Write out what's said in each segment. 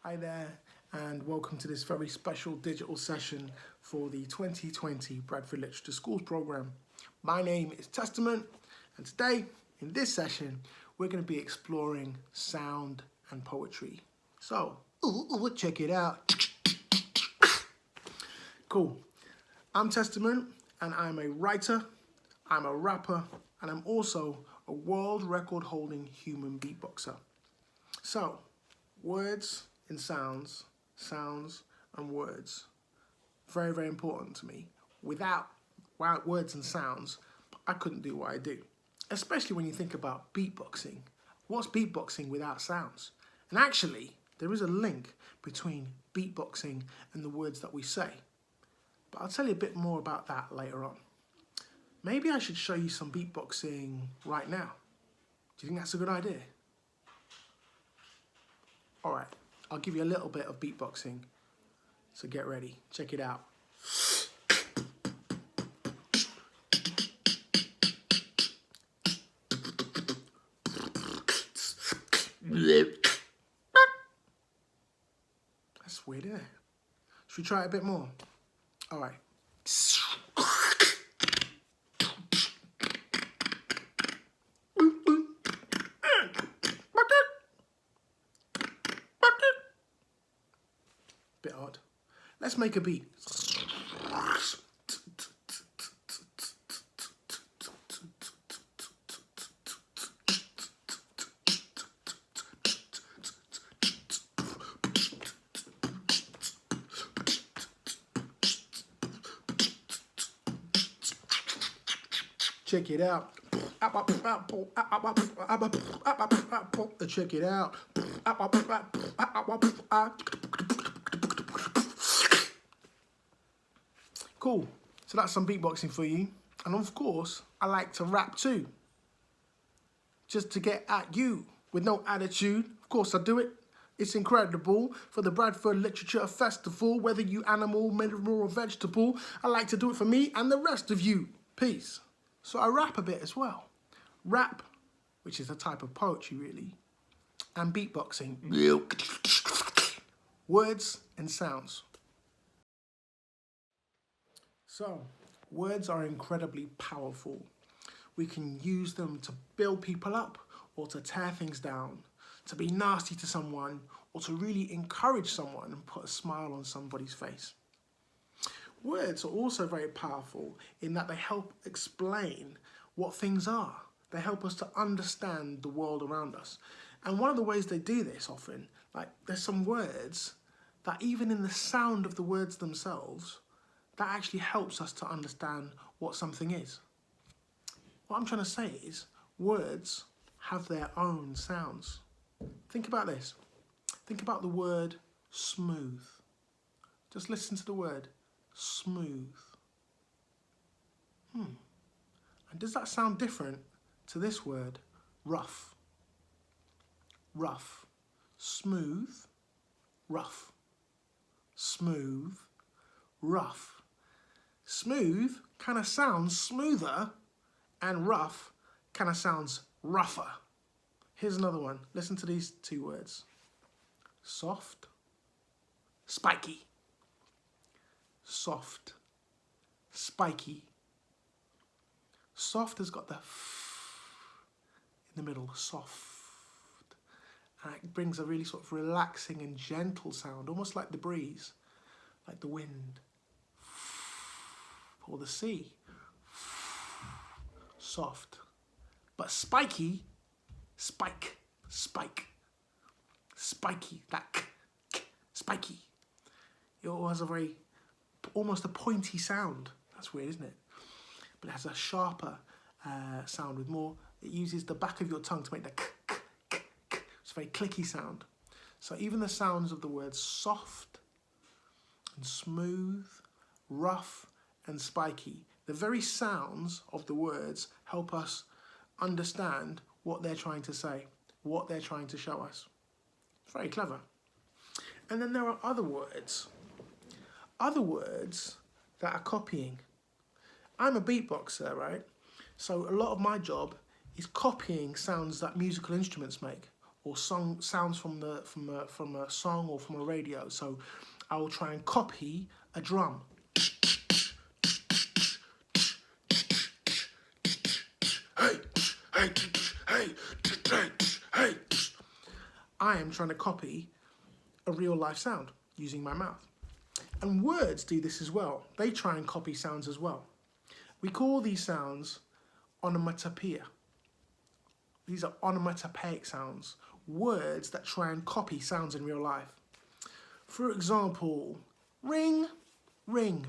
Hi there, and welcome to this very special digital session for the 2020 Bradford Literature Schools programme. My name is Testament, and today, in this session, we're going to be exploring sound and poetry. So, check it out. Cool. I'm Testament, and I'm a writer, I'm a rapper, and I'm also a world record holding human beatboxer. So, words and sounds and words. Very, very important to me. Without words and sounds, I couldn't do what I do. Especially when you think about beatboxing. What's beatboxing without sounds? And actually, there is a link between beatboxing and the words that we say. But I'll tell you a bit more about that later on. Maybe I should show you some beatboxing right now. Do you think that's a good idea? All right, I'll give you a little bit of beatboxing. So get ready, check it out. That's weird, isn't it? Should we try it a bit more? All right. Bit odd. Let's make a beat. Check it out. Check it out. Cool. So that's some beatboxing for you. And of course, I like to rap too. Just to get at you with no attitude. Of course I do it. It's incredible. For the Bradford Literature Festival, whether you animal, mineral or vegetable, I like to do it for me and the rest of you. Peace. So I rap a bit as well. Rap, which is a type of poetry really, and beatboxing. Words and sounds. So, words are incredibly powerful. We can use them to build people up or to tear things down, to be nasty to someone or to really encourage someone and put a smile on somebody's face. Words are also very powerful in that they help explain what things are. They help us to understand the world around us. And one of the ways they do this often, like there's some words that even in the sound of the words themselves, that actually helps us to understand what something is. What I'm trying to say is words have their own sounds. Think about this. Think about the word smooth. Just listen to the word smooth. And does that sound different to this word rough? Rough. Smooth. Rough. Smooth. Rough. Smooth kind of sounds smoother and rough kind of sounds rougher. Here's another one. Listen to these two words. Soft, spiky. Soft, spiky. Soft has got the f in the middle, soft. And it brings a really sort of relaxing and gentle sound, almost like the breeze, like the wind. Or the sea. Soft. But spiky, spike, spike. Spiky, that k, spiky. It all has a very, almost a pointy sound. That's weird, isn't it? But it has a sharper sound with more, it uses the back of your tongue to make the k, k, k, k. It's a very clicky sound. So even the sounds of the words soft and smooth, rough, and spiky, the very sounds of the words help us understand what they're trying to say, what they're trying to show us. It's very clever. And then there are other words that are copying. I'm a beatboxer, right? So a lot of my job is copying sounds that musical instruments make, or sounds from a song or from a radio. So I will try and copy a drum. Hey, hey, hey, hey, hey. I am trying to copy a real life sound using my mouth. And words do this as well. They try and copy sounds as well. We call these sounds onomatopoeia. These are onomatopoeic sounds, words that try and copy sounds in real life. For example, ring, ring,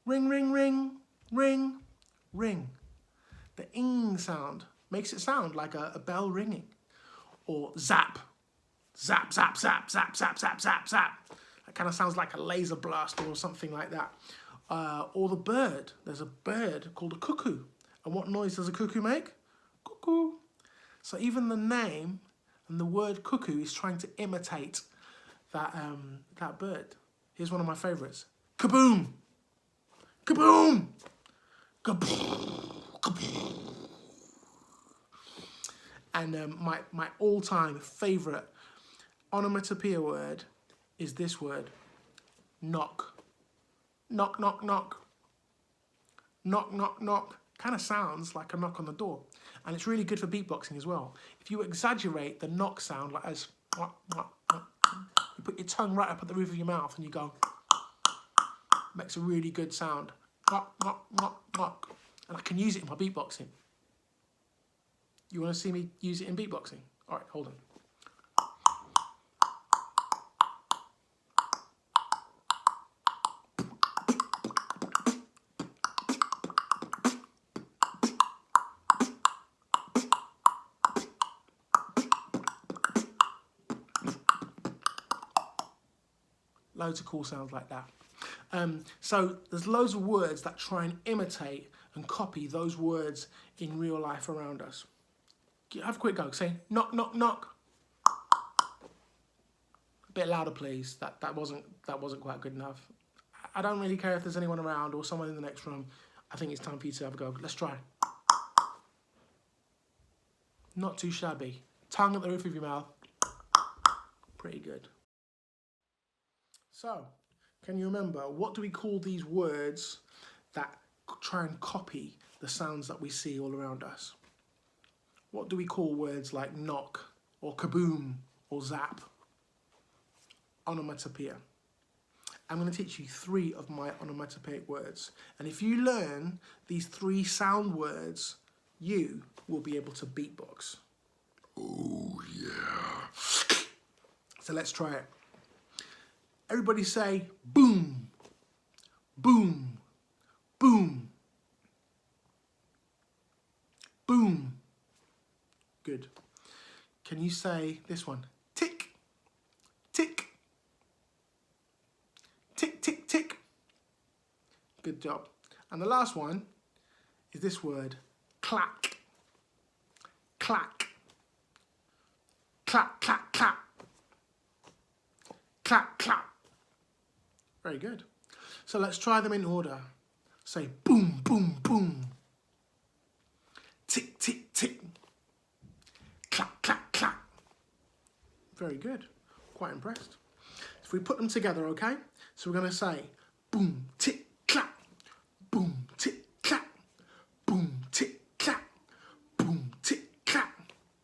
ring, ring, ring, ring, ring. The ing sound makes it sound like a bell ringing. Or zap, zap, zap, zap, zap, zap, zap, zap, zap. That kind of sounds like a laser blast or something like that. Or the bird. There's a bird called a cuckoo. And what noise does a cuckoo make? Cuckoo. So even the name and the word cuckoo is trying to imitate that bird. Here's one of my favorites. Kaboom! Kaboom! Kaboom! Kaboom! And my all-time favorite onomatopoeia word is this word. Knock. Knock, knock, knock. Knock, knock, knock. Kind of sounds like a knock on the door. And it's really good for beatboxing as well. If you exaggerate the knock sound like as, you put your tongue right up at the roof of your mouth and you go, makes a really good sound. Knock, knock, knock, knock. And I can use it in my beatboxing. You want to see me use it in beatboxing? All right, hold on. Loads of cool sounds like that. So there's loads of words that try and imitate and copy those words in real life around us. Have a quick go. Say knock, knock, knock. A bit louder, please. That wasn't quite good enough. I don't really care if there's anyone around or someone in the next room. I think it's time for you to have a go. Let's try. Not too shabby. Tongue at the roof of your mouth. Pretty good. So, can you remember, what do we call these words that try and copy the sounds that we see all around us? What do we call words like knock, or kaboom, or zap? Onomatopoeia. I'm going to teach you 3 of my onomatopoeic words. And if you learn these 3 sound words, you will be able to beatbox. Oh, yeah. So let's try it. Everybody say boom, boom, boom, boom. Good. Can you say this one? Tick, tick, tick, tick, tick. Good job. And the last one is this word, clack, clack, clack, clack, clack, clack, clack. Very good. So let's try them in order. Say boom, boom, boom. Tick, tick, tick. Clack, clack, clack. Very good. Quite impressed. If we put them together, okay? So we're going to say boom, tick, clack. Boom, tick, clack. Boom, tick, clack. Boom, tick, clack.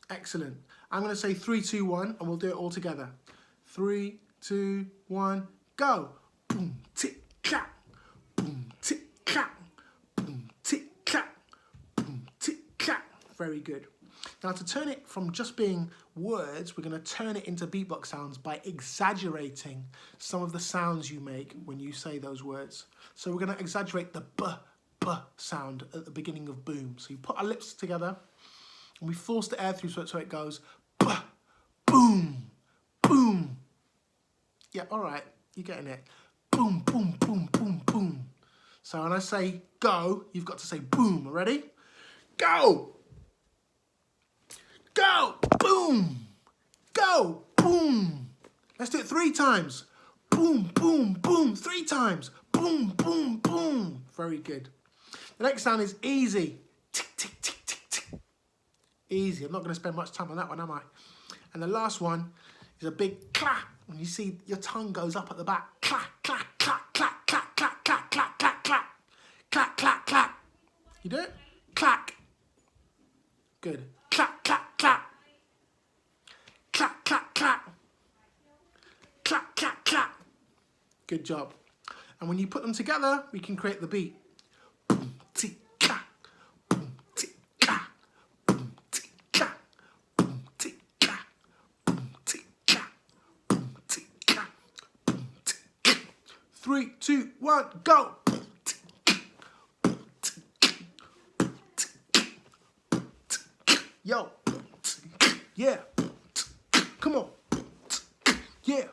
Excellent. I'm going to say 3, 2, 1, and we'll do it all together. 3, 2, 1, go. Boom, tick, clack. Boom, tick, clack. Boom, tick, clack. Boom, tick, clack. Very good. Now to turn it from just being words, we're going to turn it into beatbox sounds by exaggerating some of the sounds you make when you say those words. So we're going to exaggerate the b sound at the beginning of boom. So you put our lips together and we force the air through so it goes b, boom, boom. Yeah, all right, you're getting it. Boom, boom, boom, boom, boom. So when I say go, you've got to say boom. Ready? Go! Go! Boom! Go! Boom! Let's do it 3 times. Boom, boom, boom. 3 times. Boom, boom, boom. Very good. The next sound is easy. Tick, tick, tick, tick, tick. Easy. I'm not going to spend much time on that one, am I? And the last one is a big clap. When you see your tongue goes up at the back. Clap, clap, clap, clap, clap, clap, clap, clap, clap, clap. Clap, clap, clap. You do it? Clack. Good. Clap, clap, clap. Clap, clap, clap. Clap, clap, clap. Good job. And when you put them together, we can create the beat. Boom, tick, clap. Boom, tick, clap. Boom, tick, clap. Boom, tick, clap. Boom, tick, clap. Boom, tick, clap. Boom, tick, clap. 3, 2, 1, go. Yo. Yeah. Come on. Yeah.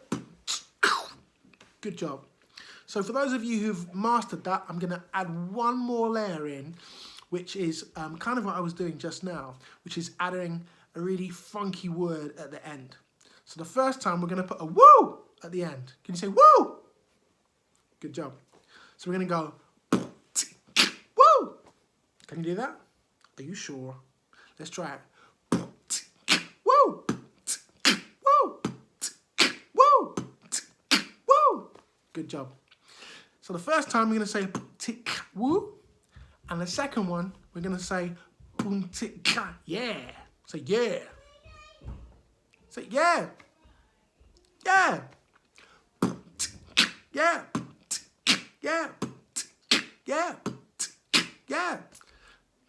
Good job. So for those of you who've mastered that, I'm going to add one more layer in, which is kind of what I was doing just now, which is adding a really funky word at the end. So the first time we're going to put a woo at the end. Can you say woo? Good job. So we're going to go woo. Can you do that? Are you sure? Let's try it. Woo! Woo! Woo! Woo! Good job. So the first time we're going to say tick woo, and the second one we're going to say boom tick yeah. Say yeah. Say yeah. Yeah. Yeah. Yeah. Yeah. Yeah.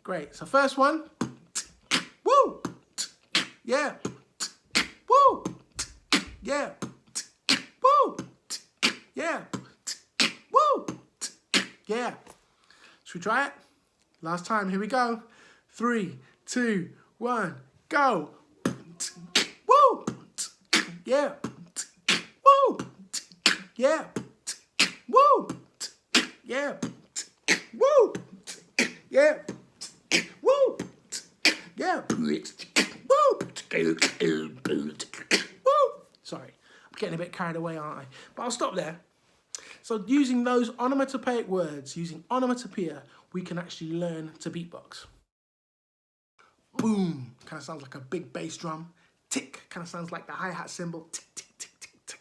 Great. So first one. Woo. Yeah. Woo. Yeah. Woo. Yeah. Woo! Yeah. Should we try it? Last time, here we go. 3, 2, 1, go. Woo! Yeah. Woo! Yeah. Woo! Yeah. Woo! Yeah. Woo! Yeah. Woo! Sorry, I'm getting a bit carried away, aren't I? But I'll stop there. So using those onomatopoeic words, using onomatopoeia, we can actually learn to beatbox. Boom, kind of sounds like a big bass drum. Tick, kind of sounds like the hi-hat cymbal. Tick, tick, tick, tick, tick.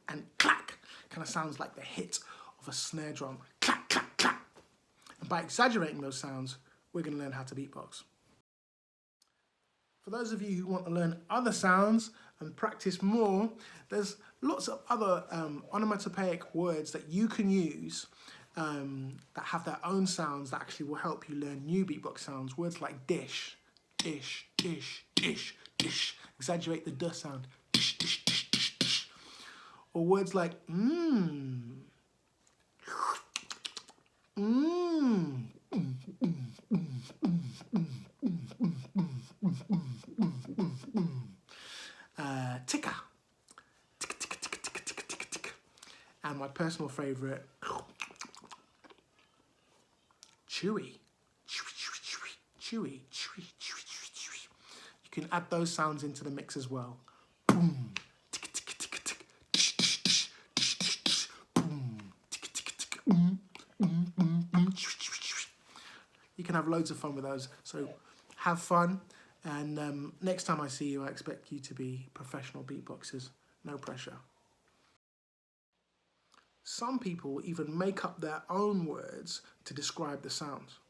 And clack, kind of sounds like the hit of a snare drum. Clack, clack, clack. And by exaggerating those sounds, we're going to learn how to beatbox. For those of you who want to learn other sounds and practice more, there's lots of other onomatopoeic words that you can use that have their own sounds that actually will help you learn new beatbox sounds. Words like dish, dish, dish, dish, dish. Exaggerate the duh sound. Dish, dish, dish, dish, dish. Or words like mmm. Mmm. Ticker. Tick, tick, tick, tick, tick, tick, tick. And my personal favourite, chewy. Chewy, chewy, chewy, chewy, chewy. You can add those sounds into the mix as well. Boom. Tick, tick, tick, tick. Tish, tish, tish. Tish, tish, tish. Boom. Tick, tick, tick. You can have loads of fun with those. So have fun. And next time I see you, I expect you to be professional beatboxers. No pressure. Some people even make up their own words to describe the sounds.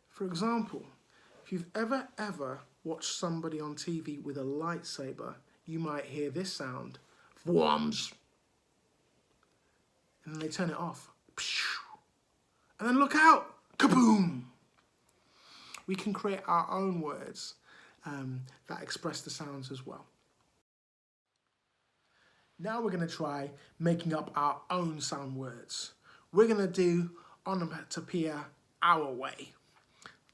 For example, if you've ever watched somebody on TV with a lightsaber, you might hear this sound. Whams! And then they turn it off. And then look out! Kaboom! We can create our own words that express the sounds as well. Now we're going to try making up our own sound words. We're going to do onomatopoeia our way.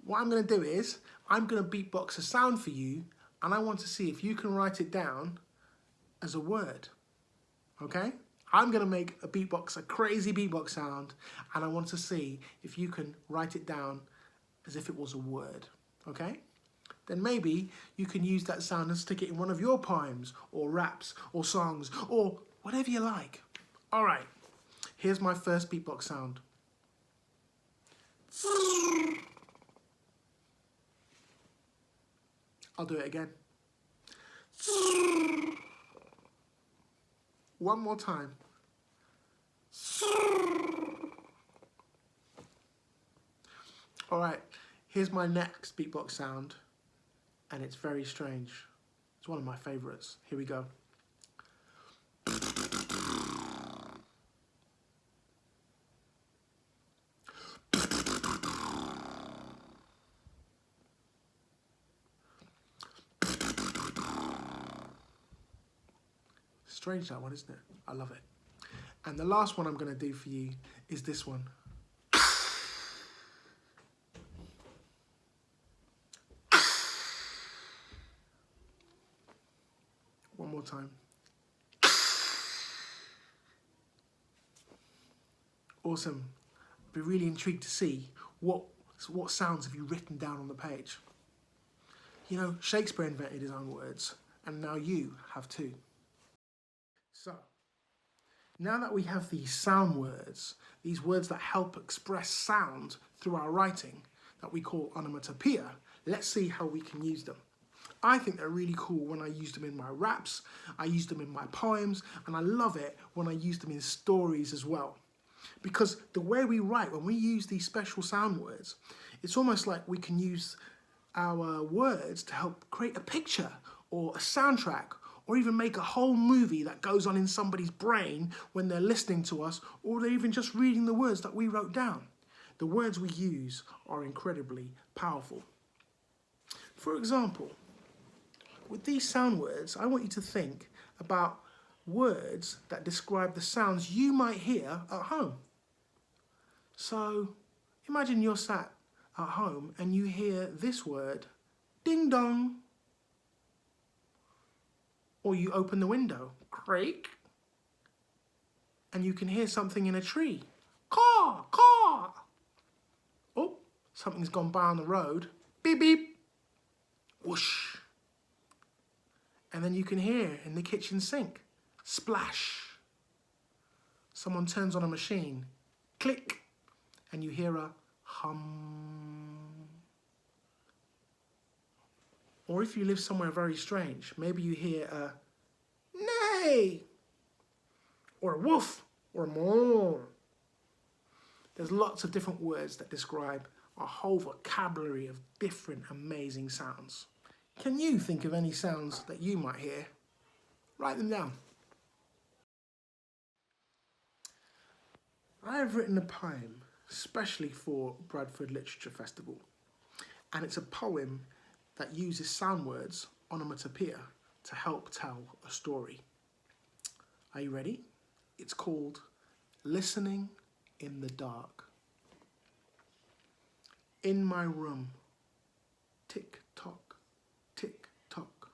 What I'm going to do is, I'm going to beatbox a sound for you, and I want to see if you can write it down as a word. Okay? I'm going to make a crazy beatbox sound, and I want to see if you can write it down as if it was a word. Okay? Then maybe you can use that sound and stick it in one of your poems or raps or songs or whatever you like. All right, here's my first beatbox sound. I'll do it again. One more time. All right, here's my next beatbox sound, and it's very strange. It's one of my favorites. Here we go. Strange, that one, isn't it? I love it. And the last one I'm going to do for you is this one. One more time. Awesome. I'd be really intrigued to see what sounds have you written down on the page. You know, Shakespeare invented his own words, and now you have too. So, now that we have these sound words, these words that help express sound through our writing, that we call onomatopoeia, let's see how we can use them. I think they're really cool when I use them in my raps, I use them in my poems, and I love it when I use them in stories as well. Because the way we write, when we use these special sound words, it's almost like we can use our words to help create a picture or a soundtrack, or even make a whole movie that goes on in somebody's brain when they're listening to us, or they're even just reading the words that we wrote down. The words we use are incredibly powerful. For example, with these sound words, I want you to think about words that describe the sounds you might hear at home. So imagine you're sat at home and you hear this word, ding dong. Or you open the window, creak, and you can hear something in a tree, caw, caw. Oh, something's gone by on the road, beep, beep, whoosh. And then you can hear in the kitchen sink, splash. Someone turns on a machine, click, and you hear a hum. Or if you live somewhere very strange, maybe you hear a neigh, or a woof, or a moo. There's lots of different words that describe a whole vocabulary of different amazing sounds. Can you think of any sounds that you might hear? Write them down. I have written a poem especially for Bradford Literature Festival, and it's a poem that uses sound words, onomatopoeia, to help tell a story. Are you ready? It's called Listening in the Dark. In my room, tick tock, tick tock.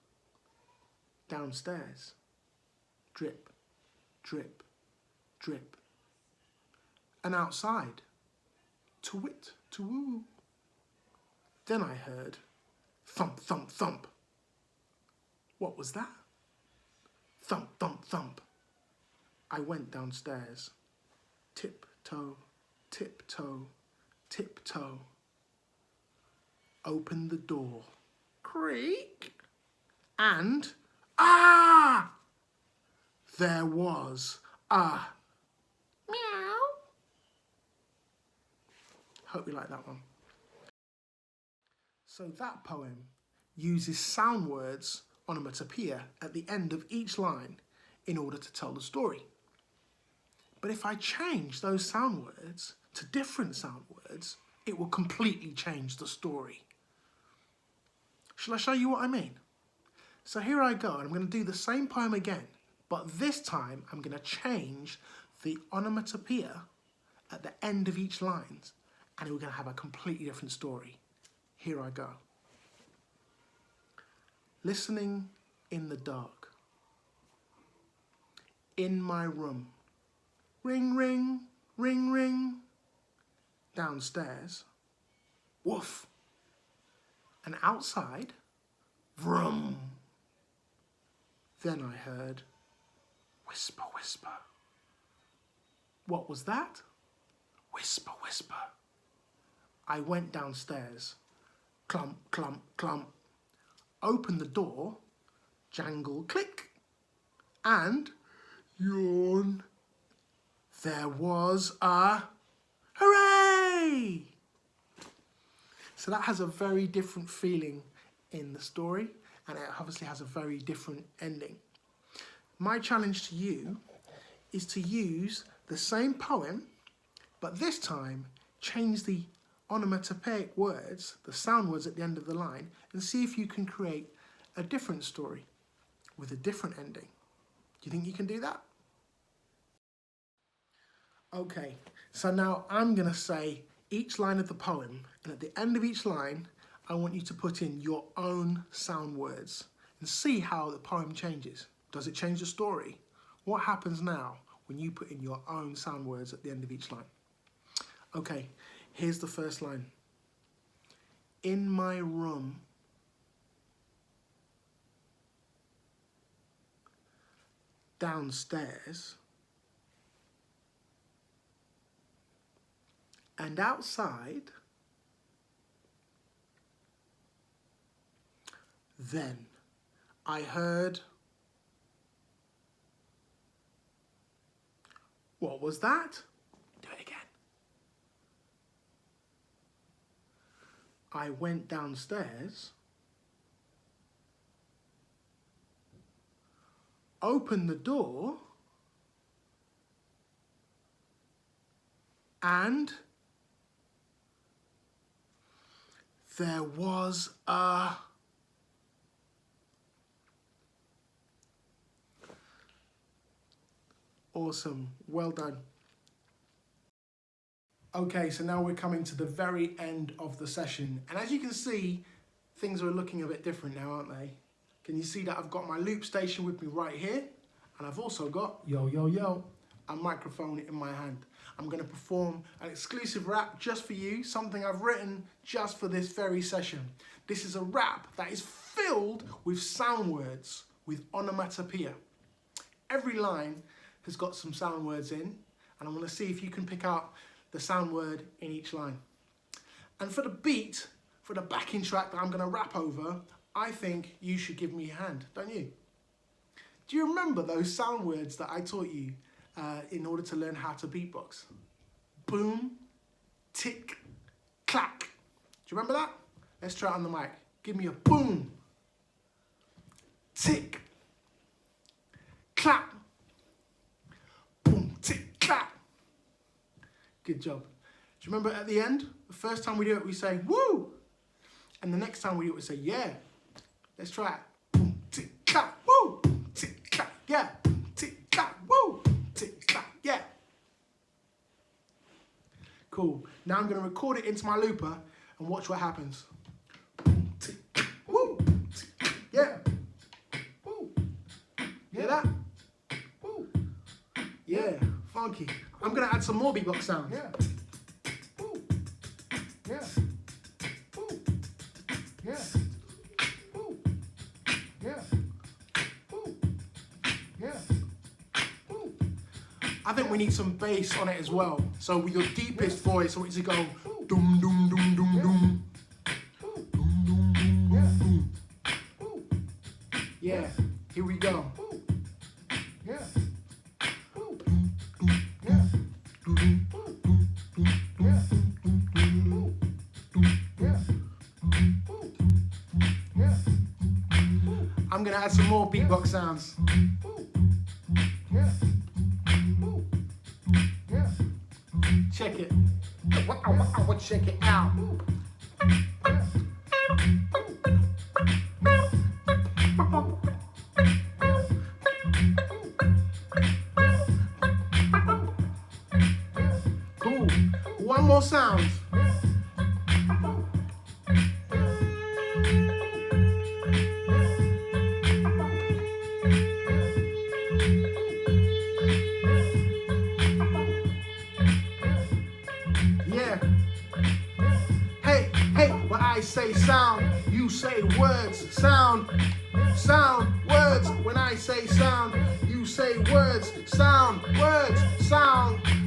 Downstairs, drip, drip, drip. And outside, to-wit, to-woo. Then I heard thump, thump, thump. What was that? Thump, thump, thump. I went downstairs. Tiptoe, tiptoe, tiptoe. Opened the door. Creak. And, ah! There was a meow. Hope you like that one. So that poem uses sound words, onomatopoeia, at the end of each line in order to tell the story. But if I change those sound words to different sound words, it will completely change the story. Shall I show you what I mean? So here I go, and I'm going to do the same poem again, but this time I'm going to change the onomatopoeia at the end of each line, and we're going to have a completely different story. Here I go. Listening in the dark. In my room. Ring, ring, ring, ring. Downstairs. Woof. And outside. Vroom. Then I heard whisper, whisper. What was that? Whisper, whisper. I went downstairs. Clump, clump, clump. Opened the door. jangle, click, and yawn. There was a hooray! So that has a very different feeling in the story, and it obviously has a very different ending. My challenge to you is to use the same poem, but this time change the onomatopoeic words, the sound words at the end of the line, and see if you can create a different story with a different ending. Do you think you can do that? Okay, so now I'm going to say each line of the poem, and at the end of each line, I want you to put in your own sound words and see how the poem changes. Does it change the story? What happens now when you put in your own sound words at the end of each line? Okay, here's the first line. In my room, downstairs, and outside, then I heard. What was that? Do it again. I went downstairs, opened the door, and there was a... Awesome, well done. Okay, so now we're coming to the very end of the session. And as you can see, things are looking a bit different now, aren't they? Can you see that I've got my loop station with me right here? And I've also got, yo, yo, yo, a microphone in my hand. I'm gonna perform an exclusive rap just for you, something I've written just for this very session. This is a rap that is filled with sound words, with onomatopoeia. Every line has got some sound words in, and I want to see if you can pick out the sound word in each line. And for the beat, for the backing track that I'm going to rap over, I think you should give me a hand, don't you? Do you remember those sound words that I taught you in order to learn how to beatbox? Boom, tick, clack. Do you remember that? Let's try it on the mic. Give me a boom, tick, clack. Good job. Do you remember at the end? The first time we do it, we say, woo! And the next time we do it, we say, yeah. Let's try it. Boom, tick, clack, woo! Tick, clack, yeah. Tick, clack, woo! Tick, clack, yeah. Cool. Now I'm going to record it into my looper and watch what happens. Boom, tick, woo! Tick, yeah. Woo! Hear that? Woo! Yeah. Funky. I'm going to add some more beatbox sounds. Yeah. Ooh. Yeah. Ooh. Yeah. Ooh. Yeah. Ooh. Yeah. Ooh. I think we need some bass on it as well. So with your deepest voice, I want you to go doom doom doom doom doom. Doom doom doom doom doom. Yeah. Here we go. Yeah. I'm going to add some more beatbox sounds. Check it. Check it out. Cool. One more sound. Yeah. Hey, when I say sound, you say words. Sound, words. When I say sound, you say words, sound,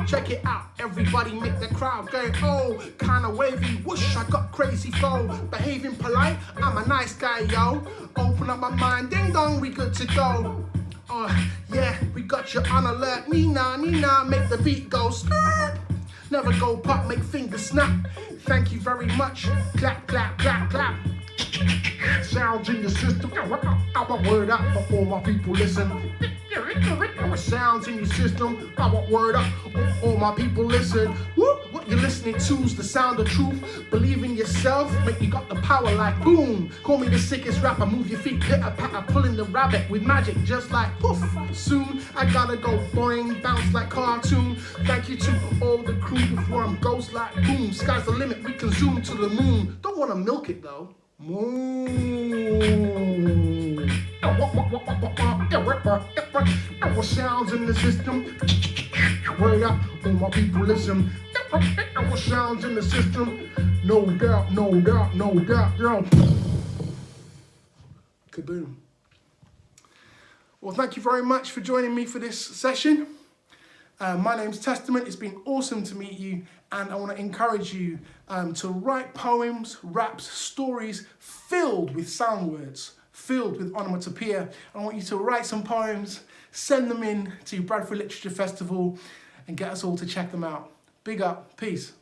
check it out, everybody make the crowd go, oh, kinda wavy, whoosh, I got crazy flow, behaving polite, I'm a nice guy, yo, open up my mind, ding dong, we good to go. Yeah, we got you on alert, Nina, make the beat go skirt. Never go pop, make fingers snap. Thank you very much. Clap, clap, clap, clap. Sounds in the system. I want word up for all my people listen. Sounds in your system. I want word up for all my people listen. Whoop, what you're listening to's the sound of truth. Believe in yourself, make you got the power like boom. Call me the sickest rapper, move your feet, pitter patter, pulling the rabbit with magic just like poof. Soon I gotta go boing, bounce like cartoon. Thank you to all the crew before I'm ghost like boom. Sky's the limit, we can zoom to the moon. Don't wanna milk it though. Moon. Our sounds in the system. Word up, all my people listen. Our sounds in the system. No doubt, no doubt, no doubt, yo. Kaboom. Well, thank you very much for joining me for this session. My name's Testament. It's been awesome to meet you, and I want to encourage you to write poems, raps, stories filled with sound words, filled with onomatopoeia. I want you to write some poems, send them in to Bradford Literature Festival, and get us all to check them out. Big up. Peace.